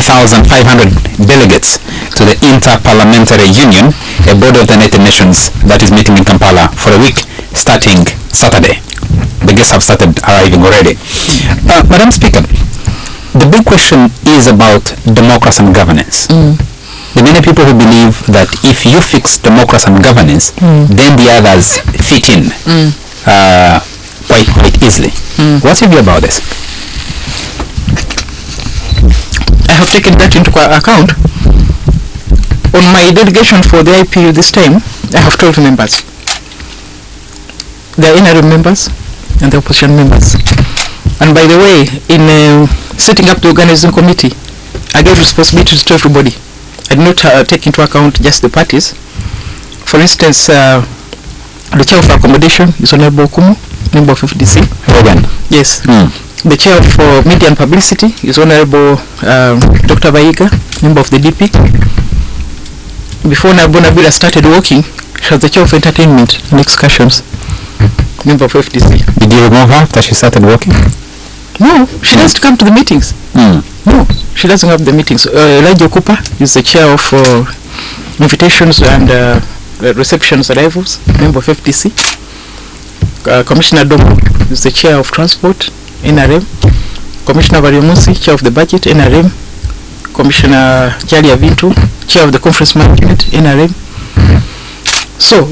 3,500 delegates to the Inter-Parliamentary Union, a body of the United Nations that is meeting in Kampala for a week starting Saturday. The guests have started arriving already. Madam Speaker, the big question is about democracy and governance. There are many people who believe that if you fix democracy and governance, then the others fit in quite easily. What's your view about this? I have taken that into account. On my delegation for the IPU this time, I have 12 members. They are interim members and the opposition members. And by the way, in setting up the organizing committee, I gave responsibilities to everybody. I did not take into account just the parties. For instance, the chair of accommodation is Honorable Kumu, member of FDC. Hogan. Yes. The chair for media and publicity is Honorable Dr. Baiga, member of the DP. Before Nabonabila started working, she was the chair of entertainment and excursions, member of FDC. Did you remove her after she started working? No, she doesn't come to the meetings. No, she doesn't have the meetings. Elijah Cooper is the chair of invitations and receptions arrivals, member of FDC. Commissioner Domo is the chair of transport, NRM. Commissioner Variomusi, chair of the budget, NRM. Commissioner Chalia Vintu, chair of the conference management, NRM. So,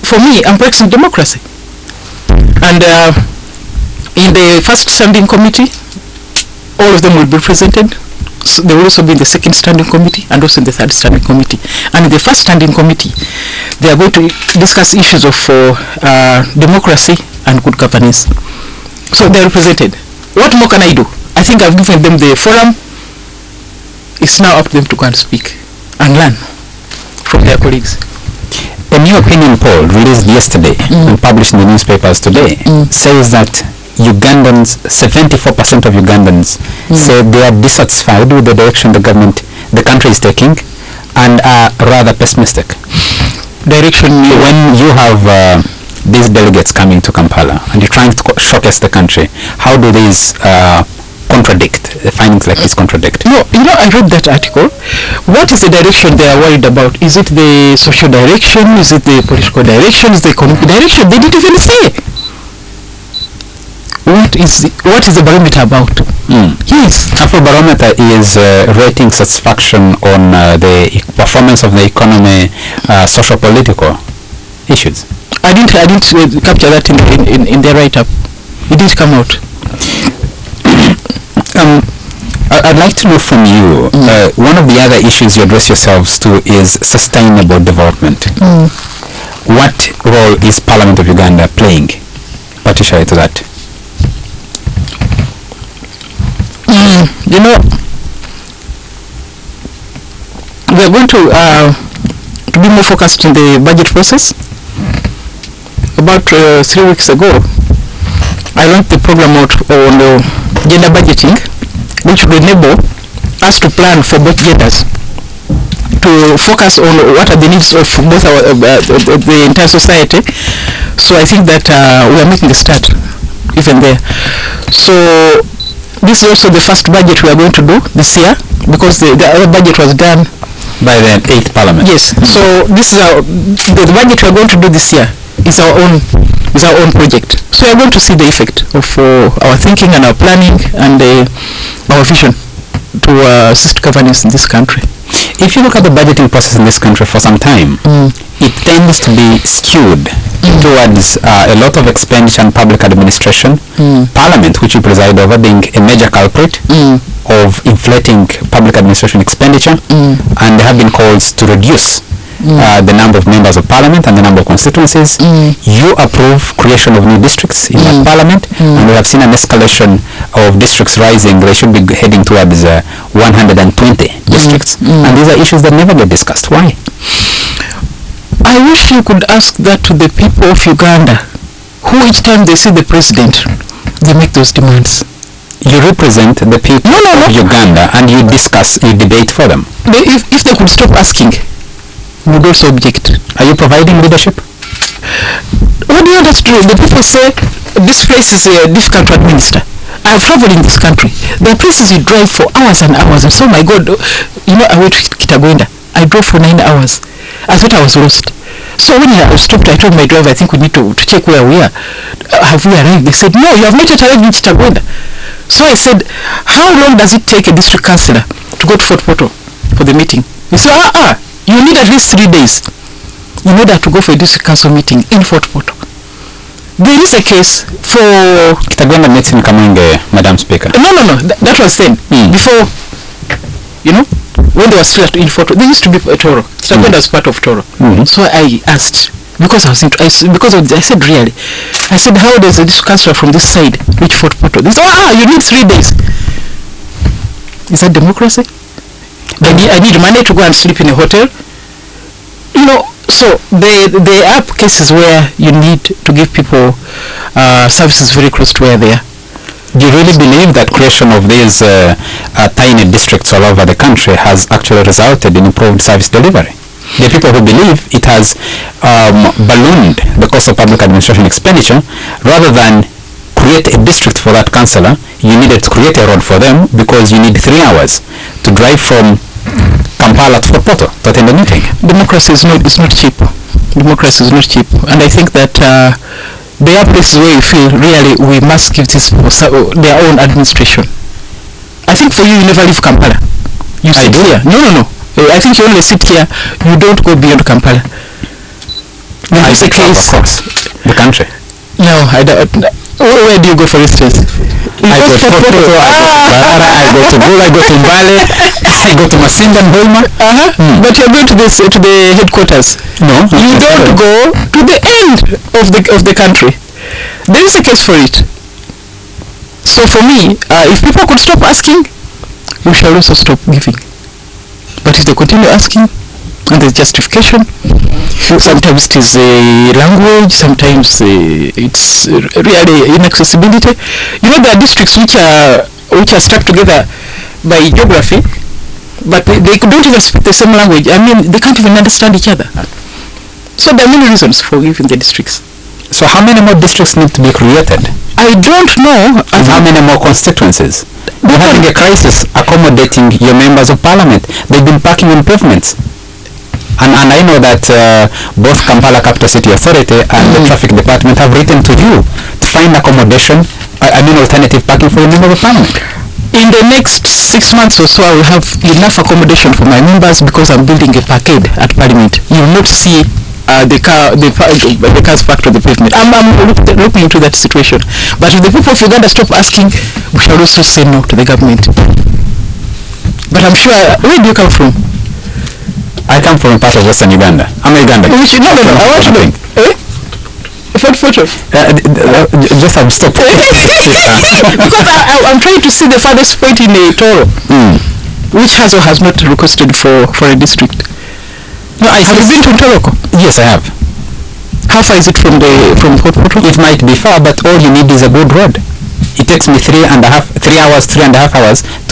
for me, I'm practicing democracy. And in the first standing committee, all of them will be represented. So they will also be in the second standing committee and also in the third standing committee. And in the first standing committee, they are going to discuss issues of democracy and good governance. So they are represented. What more can I do? I think I've given them the forum. It's now up to them to go and speak and learn from their colleagues. A new opinion poll released yesterday and published in the newspapers today says that Ugandans, 74% of Ugandans say they are dissatisfied with the direction the country is taking and are rather pessimistic. When you have these delegates coming to Kampala and you're trying to showcase the country, how do these contradict, findings like this contradict? No, I read that article. What is the direction they are worried about? Is it the social direction? Is it the political direction? Is it the economic direction? They didn't even say. What is the barometer about? Yes. Afrobarometer is rating satisfaction on the performance of the economy, social political issues. I didn't capture that in the write-up. It didn't come out. I'd like to know from you, one of the other issues you address yourselves to is sustainable development. What role is Parliament of Uganda playing, particularly to that? We are going to be more focused in the budget process. About 3 weeks ago, I launched the program out on gender budgeting, which will enable us to plan for both genders, to focus on what are the needs of both the entire society. So I think that we are making a start even there. So this is also the first budget we are going to do this year, because the other budget was done by the 8th Parliament. Yes. So this is the budget we are going to do this year is our own project. So we are going to see the effect of our thinking and our planning and our vision to assist governance in this country. If you look at the budgeting process in this country for some time, it tends to be skewed towards a lot of expenditure and public administration. Parliament, which you preside over, being a major culprit of inflating public administration expenditure, and there have been calls to reduce the number of members of Parliament and the number of constituencies. You approve creation of new districts in that Parliament, and we have seen an escalation of districts rising. They should be heading towards 120 districts, and these are issues that never get discussed. Why? I wish you could ask that to the people of Uganda, who each time they see the president, they make those demands. You represent the people of Uganda, and you debate for them. If they could stop asking, we would also object. Are you providing leadership? What do you want us to do? The people say this place is difficult to administer. I've traveled in this country. There are places you drive for hours and hours. And so, my God, I went to Kadaga. I drove for 9 hours. I thought I was lost. So when I stopped, I told my driver, I think we need to check where we are. Have we arrived? They said, no, you have not yet arrived in Kadaga. So I said, how long does it take a district councillor to go to Fort Portal for the meeting? He said, you need at least 3 days in order to go for a district council meeting in Fort Portal. There is a case for... Kitagwenda meets in Kamunge, Madam Speaker. No. That was then. Before, when they were still in Fort Portal, they used to be Toro. Kitagwenda was part of Toro. So I asked, because I said, really? I said, how does a district councillor from this side reach Fort Portal? They said, you need 3 days. Is that democracy? I need money to go and sleep in a hotel. So there are cases where you need to give people services very close to where they are. Do you really believe that creation of these tiny districts all over the country has actually resulted in improved service delivery? There are people who believe it has ballooned the cost of public administration expenditure. Rather than create a district for that councillor, you needed to create a road for them because you need 3 hours to drive from Kampala to Fort Portal to attend a meeting. Democracy is not cheap. Democracy is not cheap. And I think that there are places where you feel really we must give this their own administration. I think for you never leave Kampala. You sit here. No. I think you only sit here. You don't go beyond Kampala. I the case across the country. No, I don't. Where do you go, for instance? I go to Fort Portal, I go to Bula, I go to Mbale, I go to Masinga and Hoima. But you're going to the headquarters. No. You don't go to the end of the country. There is a case for it. So for me, if people could stop asking, we shall also stop giving. But if they continue asking, and there's justification, sometimes it is language, sometimes it's really inaccessibility. There are districts which are stuck together by geography, but they don't even speak the same language. I mean, they can't even understand each other. So there are many reasons for giving the districts. So how many more districts need to be created? I don't know. And how many more constituencies? You're having a crisis accommodating your members of parliament. They've been parking on pavements. And I know that both Kampala Capital City Authority and the Traffic Department have written to you to find accommodation, alternative parking for your members of parliament. In the next 6 months or so, I will have enough accommodation for my members because I'm building a parkade at Parliament. You will not see the cars parked on the pavement. I'm looking into that situation. But if the people of Uganda stop asking, we shall also say no to the government. But I'm sure, where do you come from? I come from a part of Western Uganda. I'm a Ugandan. No, I want to know. What photo? Just have stopped. Because I'm trying to see the farthest point in Toro, which has or has not requested for a district. No, have you been to Toroko? Yes, I have. How far is it from Fort Portal? It might be far, but all you need is a good road. It takes me 3.5 hours to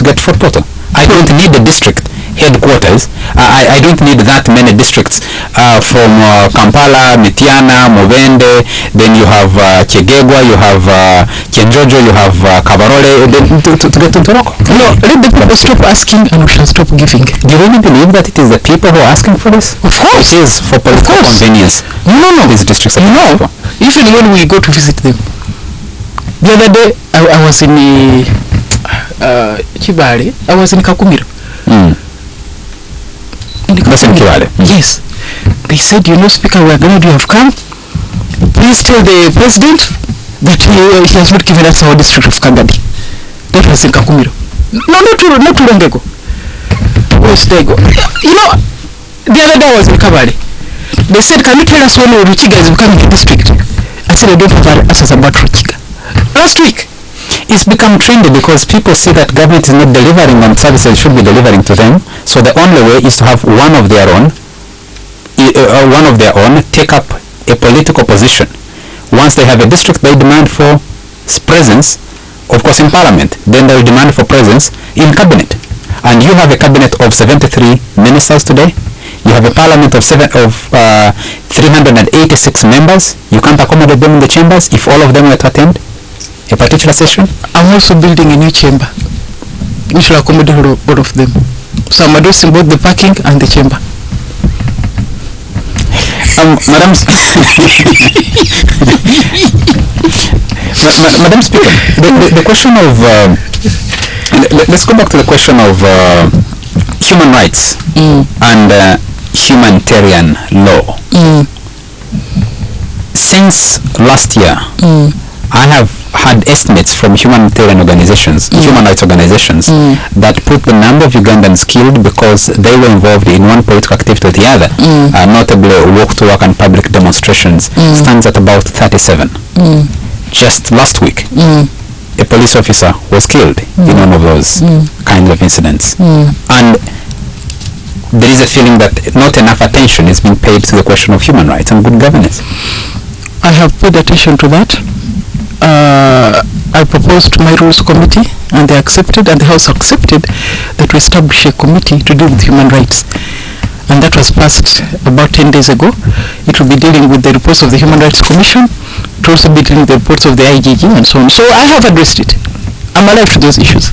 get to Fort Portal. I don't need the district headquarters. I don't need that many districts from Kampala, Mitiana, Mubende, then you have Chegegwa, you have Kenjojo, you have Kabarole, to get to Toroko. No, let the people stop asking and we shall stop giving. Do you really believe that it is the people who are asking for this? Of course. It is for political convenience. No. These districts are even when we go to visit them. The other day, I was in Kibale, I was in Kakumiro. That's in Kibale. Yes. They said, Speaker, we are glad you have come. Please tell the President that he has not given us our district of Kagadi. That was in Kakumiro. No, not too long ago. Where did I go? The other day I was in Kabale. They said, can you tell us when Ruchiga is becoming a district? I said, I don't have answers about Ruchiga. Last week. It's become trendy because people see that government is not delivering on services it should be delivering to them. So the only way is to have one of their own take up a political position. Once they have a district, they demand for presence, of course, in parliament. Then they will demand for presence in cabinet. And you have a cabinet of 73 ministers today. You have a parliament of 386 members. You can't accommodate them in the chambers if all of them were to attend a particular session? I'm also building a new chamber, which will accommodate both of them. So I'm addressing both the parking and the chamber. Madam Madam Speaker, the question of let's go back to the question of human rights and humanitarian law. Since last year, I have had estimates from humanitarian organizations, human rights organizations, that put the number of Ugandans killed because they were involved in one political activity or the other, notably walk to work and public demonstrations, stands at about 37. Just last week, a police officer was killed in one of those kinds of incidents. And there is a feeling that not enough attention is being paid to the question of human rights and good governance. I have paid attention to that. I proposed to my rules committee and they accepted, and the House accepted, that we establish a committee to deal with human rights. And that was passed about 10 days ago. It will be dealing with the reports of the Human Rights Commission. It will also be dealing with the reports of the IGG and so on. So I have addressed it. I'm alive to those issues.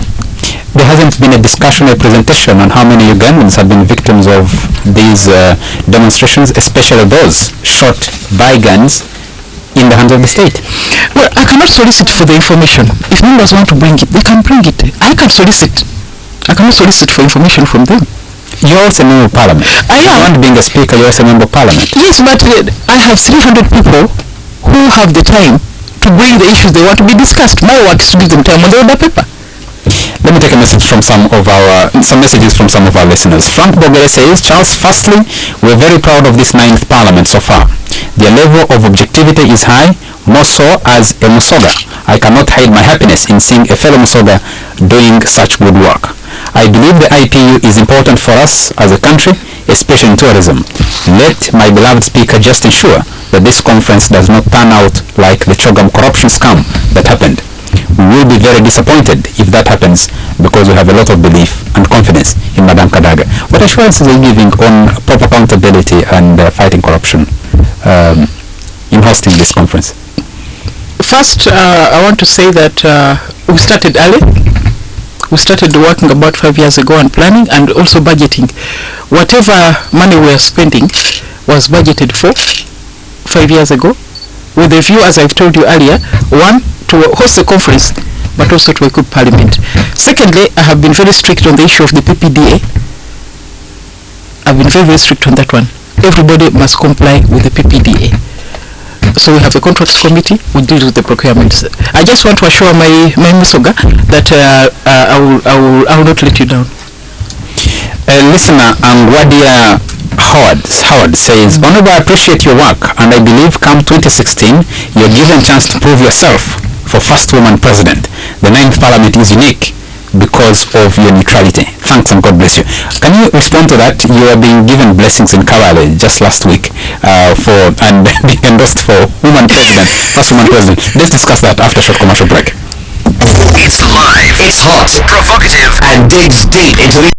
There hasn't been a discussion or presentation on how many Ugandans have been victims of these demonstrations, especially those shot by guns in the hands of the state. Well, I cannot solicit for the information. If members want to bring it, they can bring it. I can solicit. I cannot solicit for information from them. You're also a member of parliament. I am. Beyond being a speaker, you're also a member of parliament. Yes, but I have 300 people who have the time to bring the issues they want to be discussed. My work is to give them time on the order paper. Let me take a message from some messages from some of our listeners. Frank Bogere says, Charles, firstly, we're very proud of this 9th parliament so far. Their level of objectivity is high, more so as a Musoga. I cannot hide my happiness in seeing a fellow Musoga doing such good work. I believe the IPU is important for us as a country, especially in tourism. Let my beloved speaker just ensure that this conference does not turn out like the Chogam corruption scam that happened. We will be very disappointed if that happens, because we have a lot of belief and confidence in Madam Kadaga. What assurances are you giving on proper accountability and fighting corruption in hosting this conference? First, I want to say that we started early. We started working about 5 years ago on planning and also budgeting. Whatever money we are spending was budgeted for 5 years ago, with a view, as I've told you earlier, one, to host the conference, but also to equip Parliament. Secondly, I have been very strict on the issue of the PPDA. I've been very, very strict on that one. Everybody must comply with the PPDA. So we have a contracts committee who deals with the procurements. I just want to assure my Musoga that I will not let you down. Listener Angwadia Howard says, Honorable, I appreciate your work, and I believe come 2016 you're given a chance to prove yourself for first woman president. The 9th parliament is unique because of your neutrality. Thanks and God bless you. Can you respond to that? You are being given blessings in Kawale just last week and being endorsed for woman president, first woman president. Let's discuss that after a short commercial break. It's live, it's hot, provocative, and digs deep into the